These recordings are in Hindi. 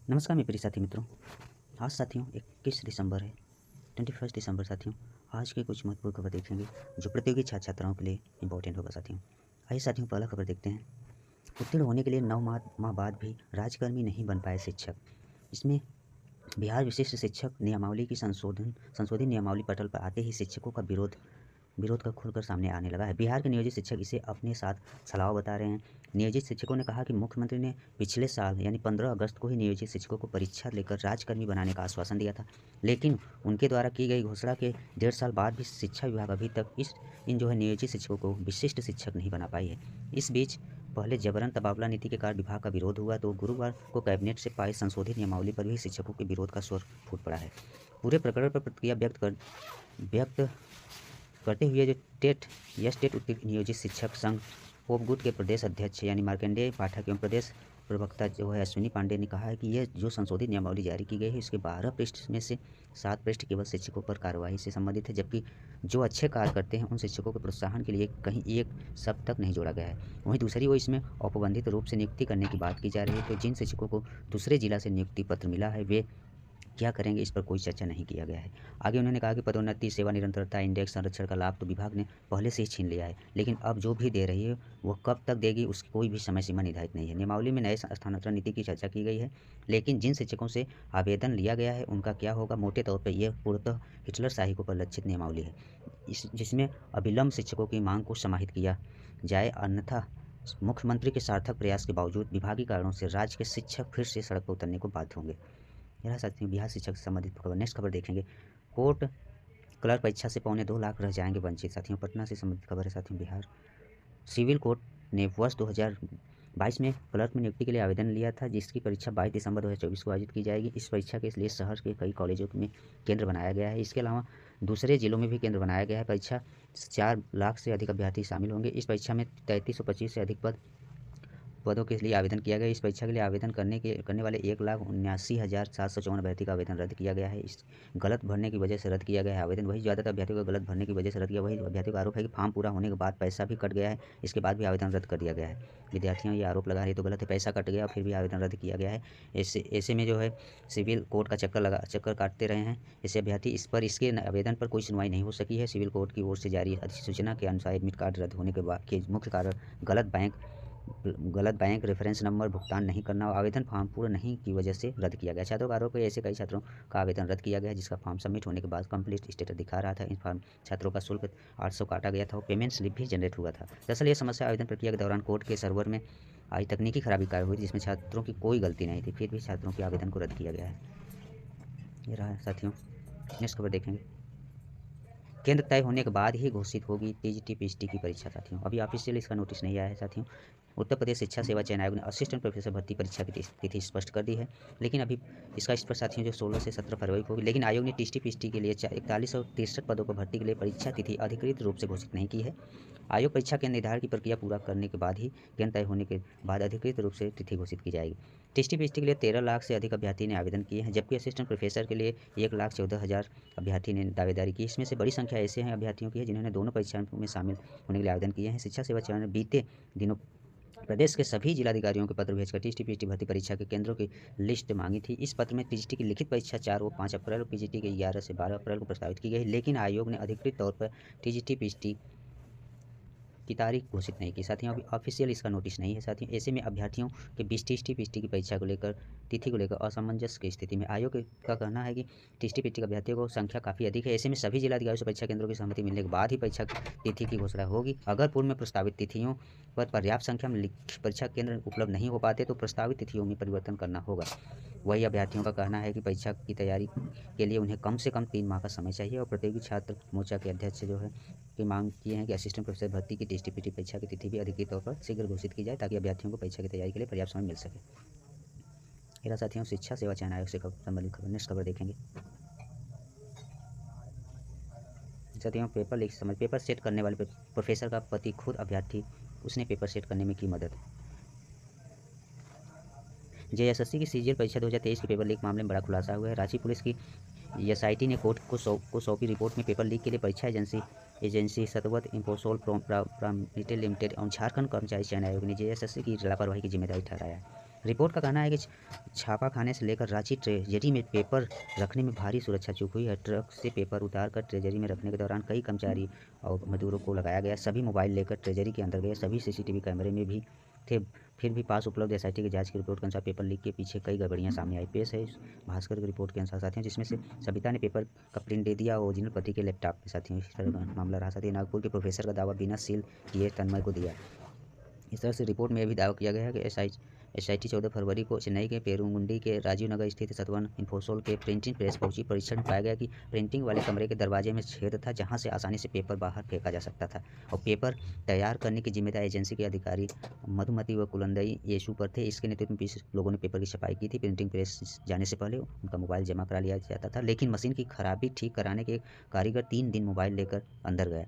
नमस्कार मेरे प्रिय साथी मित्रों। आज साथियों 21 दिसंबर है, 21 दिसंबर साथियों। आज के कुछ महत्वपूर्ण खबर देखेंगे जो प्रतियोगी छात्र छात्राओं के लिए इंपॉर्टेंट होगा साथियों। आइए साथियों पहला खबर देखते हैं। उत्तीर्ण होने के लिए 9 माह बाद भी राजकर्मी नहीं बन पाए शिक्षक। इसमें बिहार विशिष्ट शिक्षक नियमावली की संशोधित नियमावली पटल पर आते ही शिक्षकों का विरोध का खुलकर सामने आने लगा है। बिहार के नियोजित शिक्षक इसे अपने साथ छलावा बता रहे हैं। नियोजित शिक्षकों ने कहा कि मुख्यमंत्री ने पिछले साल यानी 15 अगस्त को ही नियोजित शिक्षकों को परीक्षा लेकर राजकर्मी बनाने का आश्वासन दिया था, लेकिन उनके द्वारा की गई घोषणा के 1.5 साल बाद भी शिक्षा विभाग अभी तक इन नियोजित शिक्षकों को विशिष्ट शिक्षक नहीं बना पाई है। इस बीच पहले जबरन तबादला नीति के कारण विभाग का विरोध हुआ तो गुरुवार को कैबिनेट से पाई संशोधित नियमावली पर भी शिक्षकों के विरोध का स्वर फूट पड़ा है। पूरे प्रकरण पर प्रतिक्रिया व्यक्त करते हुए जो स्टेट उत्तीर्ण नियोजित शिक्षक संघ पोपगुट के प्रदेश अध्यक्ष यानी मार्कंडेय पाठक एवं प्रदेश प्रवक्ता जो है अश्विनी पांडे ने कहा है कि यह जो संशोधित नियमावली जारी की गई है इसके 12 पृष्ठ में से 7 पृष्ठ केवल शिक्षकों पर कार्रवाई से संबंधित है, जबकि जो अच्छे कार्य करते हैं उन शिक्षकों के प्रोत्साहन के लिए कहीं एक शब्द तक नहीं जोड़ा गया है। वहीं दूसरी ओर इसमें औपबंधित रूप से नियुक्ति करने की बात की जा रही है, तो जिन शिक्षकों को दूसरे जिला से नियुक्ति पत्र मिला है वे क्या करेंगे, इस पर कोई चर्चा नहीं किया गया है। आगे उन्होंने कहा कि पदोन्नति, सेवा निरंतरता, इंडेक्स संरक्षण का लाभ तो विभाग ने पहले से ही छीन लिया है, लेकिन अब जो भी दे रही है वह कब तक देगी उसकी कोई भी समय सीमा निर्धारित नहीं है। नियमावली में नए स्थानांतरण नीति की चर्चा की गई है, लेकिन जिन शिक्षकों से आवेदन लिया गया है उनका क्या होगा। मोटे तौर पर यह पूर्णतः हिटलर शाही को लक्षित नियमावली है, जिसमें अविलंब शिक्षकों की मांग को समाहित किया जाए, अन्यथा मुख्यमंत्री के सार्थक प्रयास के बावजूद विभागीय कारणों से राज्य के शिक्षक फिर से सड़क पर उतरने को बाध्य होंगे। यह साथियों बिहार शिक्षक से संबंधित खबर। नेक्स्ट खबर देखेंगे। कोर्ट क्लर्क परीक्षा से 2.25 लाख रह जाएंगे वंचित। साथियों पटना से संबंधित खबर है साथियों। बिहार सिविल कोर्ट ने वर्ष 2022 में क्लर्क में नियुक्ति के लिए आवेदन लिया था, जिसकी परीक्षा 22 दिसंबर 2024 को आयोजित की जाएगी। इस परीक्षा के लिए शहर के कई कॉलेजों में केंद्र बनाया गया है। इसके अलावा दूसरे जिलों में भी केंद्र बनाया गया है। परीक्षा 4 लाख से अधिक अभ्यर्थी शामिल होंगे। इस परीक्षा में 3325 से अधिक पदों के लिए आवेदन किया गया। इस परीक्षा के लिए आवेदन करने वाले 1,79,754 अभ्यर्थी का आवेदन रद्द किया गया है। इस गलत भरने की वजह से रद्द किया गया है आवेदन। वही ज़्यादातर अभ्यर्थियों का गलत भरने की वजह से रद्द किया। वही अभ्यर्थियों का आरोप है कि फॉर्म पूरा होने के बाद पैसा भी कट गया है, इसके बाद भी आवेदन रद्द कर दिया गया है। विद्यार्थियों ये आरोप लगा रहे तो गलत है, पैसा कट गया फिर भी आवेदन रद्द किया गया है। ऐसे में जो है सिविल कोर्ट का चक्कर काटते रहे हैं ऐसे अभ्यर्थी। इसके आवेदन पर कोई सुनवाई नहीं हो सकी है। सिविल कोर्ट की ओर से जारी अधिसूचना के अनुसार एडमिट कार्ड रद्द होने के मुख्य कारण गलत बैंक रेफरेंस नंबर, भुगतान नहीं करना और आवेदन फॉर्म पूरा नहीं की वजह से रद्द किया गया। छात्रों का आरोप है ऐसे कई छात्रों का आवेदन रद्द किया गया जिसका फॉर्म सबमिट होने के बाद कंप्लीट स्टेटस दिखा रहा था। इन फॉर्म छात्रों का शुल्क 800 काटा गया था और पेमेंट स्लिप भी जनरेट हुआ था। दरअसल यह समस्या आवेदन प्रक्रिया के दौरान कोर्ट के सर्वर में आई तकनीकी खराबी कारण हुई, जिसमें छात्रों की कोई गलती नहीं थी, फिर भी छात्रों के आवेदन को रद्द किया गया है। ये रहा साथियों। नेक्स्ट खबर देखेंगे। केंद्र तय होने के बाद ही घोषित होगी टीजीटी पीएचडी की परीक्षा। साथियों अभी ऑफिशियल इसका नोटिस नहीं आया है। साथियों उत्तर प्रदेश शिक्षा सेवा चयन आयोग ने असिस्टेंट प्रोफेसर भर्ती परीक्षा की तिथि स्पष्ट कर दी है, लेकिन अभी इसका इस पर साथियों जो 16 से 17 फरवरी को होगी, लेकिन आयोग ने टीजीटी पीएचडी के लिए 4163 पदों पर भर्ती के लिए परीक्षा तिथि अधिकृत रूप से घोषित नहीं की है। आयोग परीक्षा के निर्धारण की प्रक्रिया पूरा करने के बाद ही केंद्र तय होने के बाद अधिकृत रूप से तिथि घोषित की जाएगी। टीजीटी पीएचडी के लिए 13 लाख से अधिक अभ्यर्थी ने आवेदन किए हैं, जबकि असिस्टेंट प्रोफेसर के लिए 1,14,000 अभ्यर्थी ने दावेदारी की। इसमें से बड़ी संख्या ऐसे हैं अभ्यर्थियों की है जिन्होंने दोनों परीक्षाओं में शामिल होने के लिए आवेदन किए हैं। शिक्षा सेवा चयन ने बीते दिनों प्रदेश के सभी जिलाधिकारियों के पत्र भेजकर टीजीटी पीएचडी भर्ती परीक्षा के केंद्रों की लिस्ट मांगी थी। इस पत्र में टीजीटी की लिखित परीक्षा 4 व 5 अप्रैल और पीजीटी के 11 से 12 अप्रैल को प्रस्तावित की गई, लेकिन आयोग ने अधिकृत तौर पर टीजीटी पीएचडी की तारीख घोषित नहीं की। साथियों अभी ऑफिशियल इसका नोटिस नहीं है। साथियों ऐसे में अभ्यर्थियों के बीच टीजीटी पीएचडी की परीक्षा को लेकर तिथि को लेकर असमंजस की स्थिति में आयोग का कहना है कि टीजीटी पीएचडी के अभ्यर्थियों को संख्या काफ़ी अधिक है। ऐसे में सभी जिलाधिकारियों से परीक्षा केंद्रों की सहमति मिलने के बाद ही परीक्षा तिथि की घोषणा होगी। अगर पूर्व में प्रस्तावित तिथियों पर पर्याप्त संख्या में परीक्षा केंद्र उपलब्ध नहीं हो पाते तो प्रस्तावित तिथियों में परिवर्तन करना होगा। वही अभ्यर्थियों का कहना है कि परीक्षा की तैयारी के लिए उन्हें कम से कम 3 माह का समय चाहिए और प्रतियोगी छात्र मोर्चा के अध्यक्ष जो है की मांग किए हैं कि असिस्टेंट प्रोफेसर भर्ती की टीजीटी पीएचडी परीक्षा की तिथि भी अधिकृत तौर पर शीघ्र घोषित की जाए ताकि अभ्यर्थियों को परीक्षा की तैयारी के लिए पर्याप्त समय मिल सके। मेरा साथियों शिक्षा सेवा चयन आयोग से संबंधित खबर। नेक्स्ट खबर देखेंगे साथियों। पेपर सेट करने वाले प्रोफेसर का पति खुद अभ्यर्थी, उसने पेपर सेट करने में की मदद। जेएसएससी की सीजीएल परीक्षा 2023 के पेपर लीक मामले में बड़ा खुलासा हुआ है। रांची पुलिस की एसआईटी ने कोर्ट को सौंपी रिपोर्ट में पेपर लीक के लिए परीक्षा एजेंसी सतवत इंफोसोल लिमिटेड और झारखंड कर्मचारी चयन आयोग ने जेएसएससी की लापरवाही की जिम्मेदारी ठहराया है। रिपोर्ट का कहना है कि छापा खाने से लेकर रांची ट्रेजरी में पेपर रखने में भारी सुरक्षा चूक हुई है। ट्रक से पेपर उतार कर ट्रेजरी में रखने के दौरान कई कर्मचारी और मजदूरों को लगाया गया। सभी मोबाइल लेकर ट्रेजरी के अंदर गए। सभी सीसीटीवी कैमरे में भी थे। फिर भी पास उपलब्ध एसआईटी की जांच की रिपोर्ट के अनुसार पेपर लीक के पीछे कई गड़बड़ियां सामने आई। पेश है भास्कर की रिपोर्ट के अनुसार साथियों, जिसमें से सविता ने पेपर का प्रिंट दे दिया और ओरिजिनल पति के लैपटॉप में साथियों इस तरह का मामला रहा। साथियों, नागपुर के प्रोफेसर का दावा बिना सील किए तन्मय को दिया। इस तरह से रिपोर्ट में यह भी दावा किया गया है कि एसआईटी 14 फरवरी को चेन्नई के पेरुंगुंडी के राजीव नगर स्थित सतवन इन्फोसोल के प्रिंटिंग प्रेस पहुंची। परीक्षण में पाया गया कि प्रिंटिंग वाले कमरे के दरवाजे में छेद था, जहां से आसानी से पेपर बाहर फेंका जा सकता था और पेपर तैयार करने की जिम्मेदारी एजेंसी के अधिकारी मधुमती व कुलंदई येशु पर थे। इसके नेतृत्व में 20 लोगों ने पेपर की छपाई की थी। प्रिंटिंग प्रेस जाने से पहले उनका मोबाइल जमा करा लिया जाता था, लेकिन मशीन की खराबी ठीक कराने के कारीगर 3 दिन मोबाइल लेकर अंदर गया।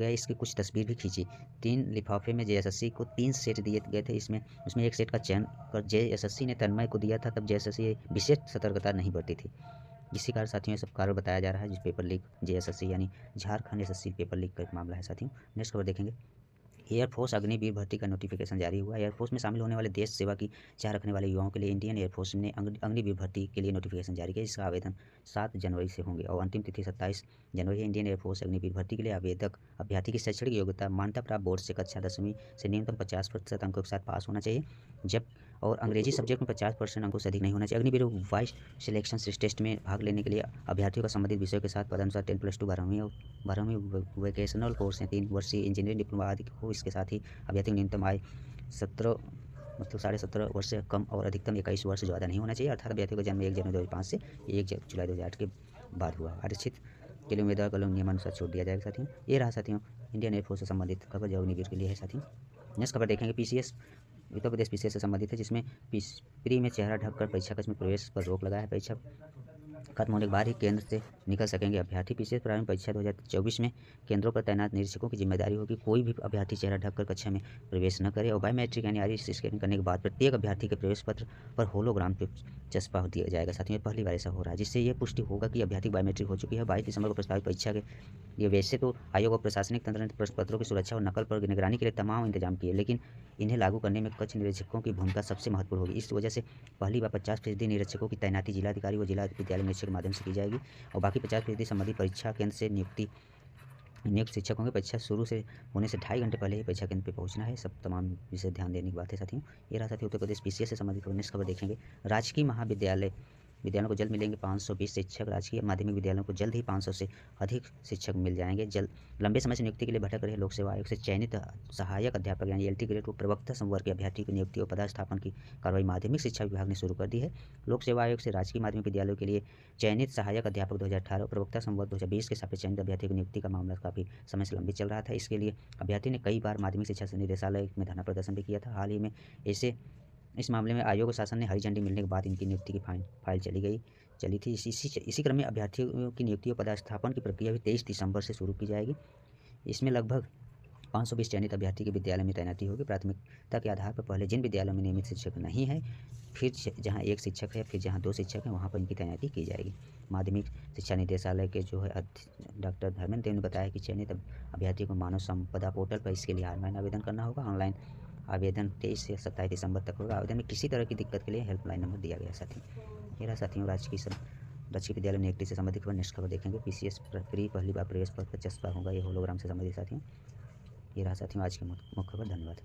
इसकी कुछ तस्वीर भी खींची। 3 लिफाफे में जेएसएससी को 3 सेट दिए गए थे। उसमें एक सेट का चयन कर जेएसएससी ने तन्मय को दिया था। तब जेएसएससी विशेष सतर्कता नहीं बरती थी। इसी कारण साथियों ये सब कारण बताया जा रहा है जिस पेपर लीक जेएसएससी यानी झारखंड एसएससी पेपर लीक का एक मामला है। साथियों, नेक्स्ट खबर देखेंगे। एयरफोर्स अग्निवीर भर्ती का नोटिफिकेशन जारी हुआ। एयरफोर्स में शामिल होने वाले देश सेवा की चाह रखने वाले युवाओं के लिए इंडियन एयरफोर्स ने अग्निवीर भर्ती के लिए नोटिफिकेशन जारी किया। इसका आवेदन 7 जनवरी से होंगे और अंतिम तिथि 27 जनवरी है। इंडियन एयरफोर्स अग्निवीर भर्ती के लिए आवेदक अभ्यर्थी की शैक्षणिक योग्यता मान्यता प्राप्त बोर्ड से कक्षा 10वीं से न्यूनतम 50% अंकों के साथ पास होना चाहिए, जब और अंग्रेजी सब्जेक्ट में 50% अंकों से अधिक नहीं होना चाहिए। अग्निवीर वाइस सिलेक्शन टेस्ट में भाग लेने के लिए अभ्यर्थियों का संबंधित विषयों के साथ पदानुसार 10+2 12वीं वोकेशनल कोर्स है, 3 वर्षीय इंजीनियरिंग डिप्लोमा आदि हो। इसके साथ ही अभ्यर्थी न्यूनतम आय 17 वर्ष से कम और अधिकतम 21 वर्ष से ज़्यादा नहीं होना चाहिए। अर्थात अभ्यर्थी का जन्म 1 जनवरी 2005 से 1 जुलाई 2008 के बाद हुआ। आरक्षित के लिए उम्मीदवार को नियमानुसार छूट दिया जाएगा। साथियों, ये रहा साथियों इंडियन एयरफोर्स से संबंधित खबर जो अग्निवीर के लिए है। साथियों, नेक्स्ट खबर देखेंगे। पीसीएस उत्तर प्रदेश पीसीएस से संबंधित है, जिसमें प्री में चेहरा ढककर परीक्षा कक्ष में प्रवेश पर रोक लगा है। परीक्षा खत्म होने के बाद ही केंद्र से निकल सकेंगे अभ्यर्थी। पीसीएस प्रारंभिक परीक्षा 2024 में केंद्रों पर तैनात निरीक्षकों की जिम्मेदारी होगी कोई भी अभ्यर्थी चेहरा ढककर कक्षा में प्रवेश न करे और बायोमेट्रिक यानी आइरिस स्कैनिंग करने के बाद प्रत्येक अभ्यर्थी के प्रवेश पत्र पर होलोग्राम पे चस्पा दिया जाएगा। साथियों, पहली बार ऐसा हो रहा है, जिससे ये पुष्टि होगा कि अभ्यर्थी बायोमेट्रिक हो चुकी है। 22 दिसंबर को प्रस्तावित परीक्षा के लिए वैसे तो आयोग और प्रशासनिक तंत्र ने प्रश्न पत्रों की सुरक्षा और नकल पर निगरानी के लिए तमाम इंतजाम किए, लेकिन इन्हें लागू करने में कक्ष निरीक्षकों की भूमिका सबसे महत्वपूर्ण होगी। इस वजह से पहली बार 50% निरीक्षकों की तैनाती जिलाधिकारी व जिला विद्यालय निरीक्षक के माध्यम से की जाएगी और बाकी 50% संबंधित परीक्षा केंद्र से नियुक्त शिक्षकों की परीक्षा शुरू से होने से 2.5 घंटे पहले ही परीक्षा केंद्र पर पहुंचना है। सब तमाम विषय ध्यान देने की बात है। साथियों, ये रहा साथियों उत्तर प्रदेश पीसीएस से संबंधित नेक्स्ट खबर देखेंगे। राजकीय विद्यालयों को जल्द मिलेंगे 520 शिक्षक। राजकीय माध्यमिक विद्यालयों को जल्द ही 500 से अधिक शिक्षक मिल जाएंगे। लंबे समय से नियुक्ति के लिए भटक रहे लोक सेवा आयोग से चयनित सहायक अध्यापक यानी एलटी ग्रेड को प्रवक्ता संवर्ग के अभ्यर्थी की नियुक्ति और पदस्थापन की कार्रवाई माध्यमिक शिक्षा विभाग ने शुरू कर दी है। लोक सेवा आयोग से राजकीय माध्यमिक विद्यालयों के लिए चयनित सहायक अध्यापक 2018 और प्रवक्ता संवर्ग 2020 के सापेक्ष चयनित अभ्यर्थी की नियुक्ति का मामला काफ़ी समय से लंबित चल रहा था। इसके लिए अभ्यर्थी ने कई बार माध्यमिक शिक्षा निदेशालय में धरना प्रदर्शन भी किया था। हाल ही में इस मामले में आयोग और शासन ने हरी झंडी मिलने के बाद इनकी नियुक्ति की फाइल चली थी। इसी क्रम में अभ्यर्थियों की नियुक्ति और पदस्थापन की प्रक्रिया भी 23 दिसंबर से शुरू की जाएगी। इसमें लगभग 520 चयनित अभ्यर्थी के विद्यालय में तैनाती होगी। प्राथमिकता के आधार पर पहले जिन विद्यालयों में नियमित शिक्षक नहीं है, फिर जहां 1 शिक्षक है, फिर जहां 2 शिक्षक हैं, वहां पर इनकी तैनाती की जाएगी। माध्यमिक शिक्षा निदेशालय के जो है डॉक्टर धर्मेंद्र देव ने बताया कि चयनित अभ्यर्थी को मानव संपदा पोर्टल पर इसके लिए ऑनलाइन आवेदन करना होगा। ऑनलाइन आवेदन 23 से 27 दिसंबर तक होगा। आवेदन में किसी तरह की दिक्कत के लिए हेल्पलाइन नंबर दिया गया। ये रहा साथियों राजकीय विद्यालय नियुक्ति से संबंधित खबर। नेक्स्ट खबर देखेंगे। पीसीएस प्री पहली बार प्रवेश पत्र पर चस्पा होगा, ये होलोग्राम से संबंधित साथियों। ये रहा साथियों आज की मुख्य खबर। धन्यवाद।